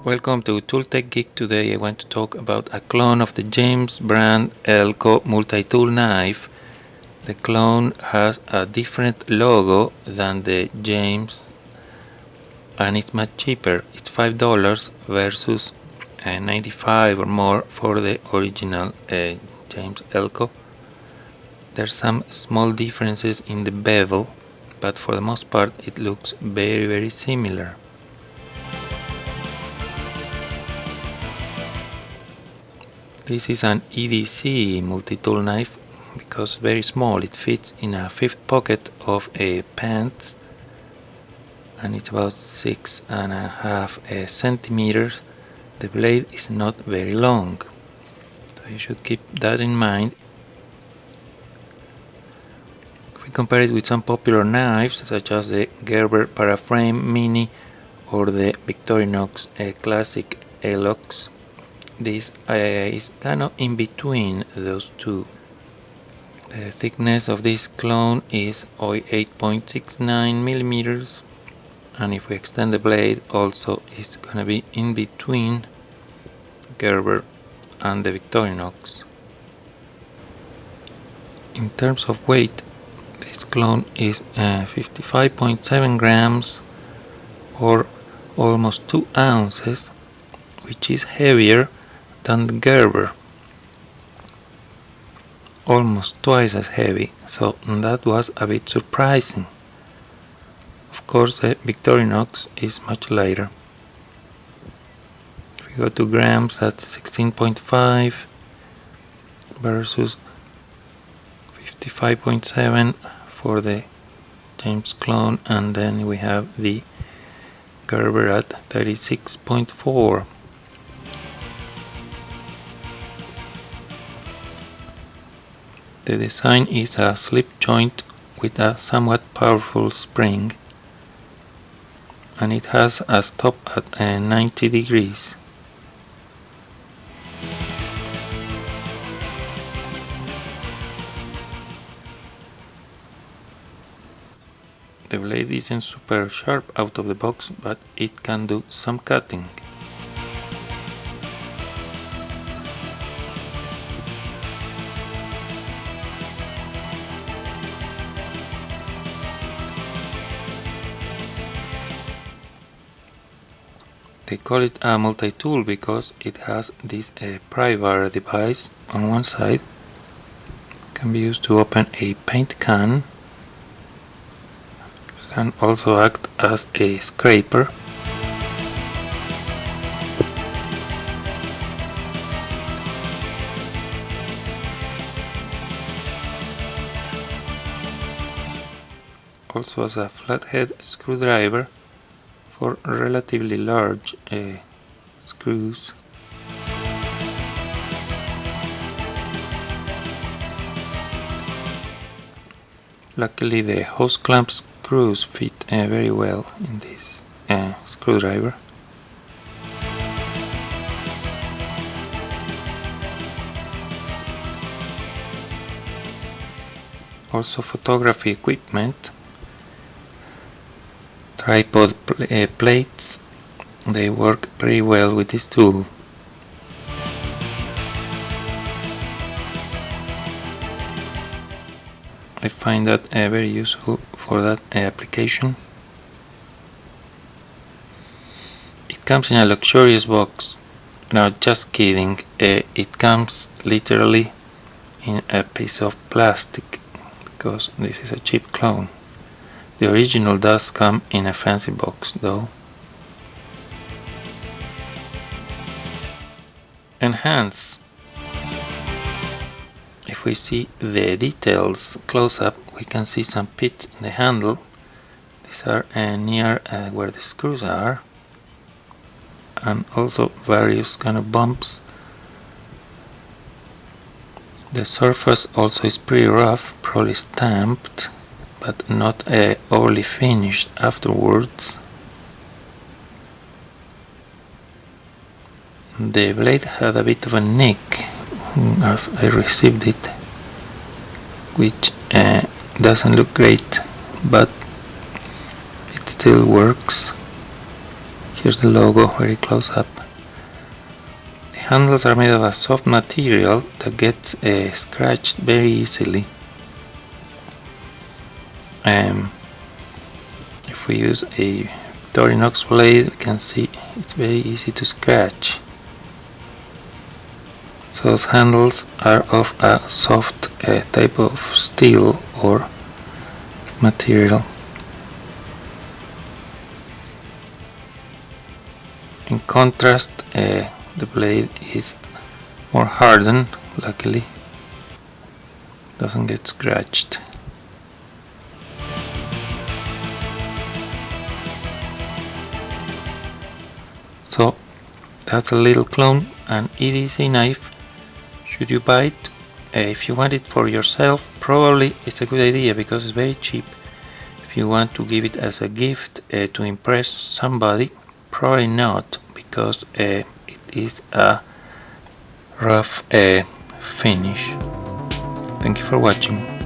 Welcome to Tool Tech Geek. Today I want to talk about a clone of the James Brand Elko multi-tool knife. The clone has a different logo than the James and it's much cheaper. It's $5 versus $95 or more for the original James Elko. There's some small differences in the bevel, but for the most part it looks very similar. This is an EDC multi-tool knife because it's very small. It fits in a fifth pocket of a pants and it's about 6.5 centimeters. The blade is not very long, so you should keep that in mind. If we compare it with some popular knives such as the Gerber Paraframe Mini or the Victorinox Classic Elox, this is kind of in between those two. The thickness of this clone is 8.69 millimeters, and if we extend the blade also it's gonna be in between Gerber and the Victorinox. In terms of weight, this clone is 55.7 grams or almost 2 ounces, which is heavier than the Gerber, almost twice as heavy, so that was a bit surprising. Of course the Victorinox is much lighter. If we go to grams, that's 16.5 versus 55.7 for the James clone, and then we have the Gerber at 36.4. The design is a slip joint with a somewhat powerful spring, and it has a stop at 90 degrees. The blade isn't super sharp out of the box, but it can do some cutting. They call it a multi-tool because it has this pry bar device on one side. It can be used to open a paint can. It can also act as a scraper. Also as a flathead screwdriver for relatively large screws. Luckily the hose clamp screws fit very well in this screwdriver. Also photography equipment, tripod plates, they work pretty well with this tool. I find that very useful for that application. It comes in a luxurious box. No, just kidding. It comes literally in a piece of plastic because this is a cheap clone. The original does come in a fancy box though. Enhance. If we see the details close up, we can see some pits in the handle. These are near where the screws are, and also various kind of bumps. The surface also is pretty rough, probably stamped, but not overly finished afterwards. The blade had a bit of a nick as I received it, which doesn't look great, but it still works. Here's the logo very close up. The handles are made of a soft material that gets scratched very easily. If we use a Victorinox blade, we can see it's very easy to scratch. So those handles are of a soft type of steel or material. In contrast, the blade is more hardened, luckily, doesn't get scratched. So that's a little clone, an EDC knife. Should you buy it? If you want it for yourself, probably it's a good idea because it's very cheap. If you want to give it as a gift to impress somebody, probably not, because it is a rough finish. Thank you for watching.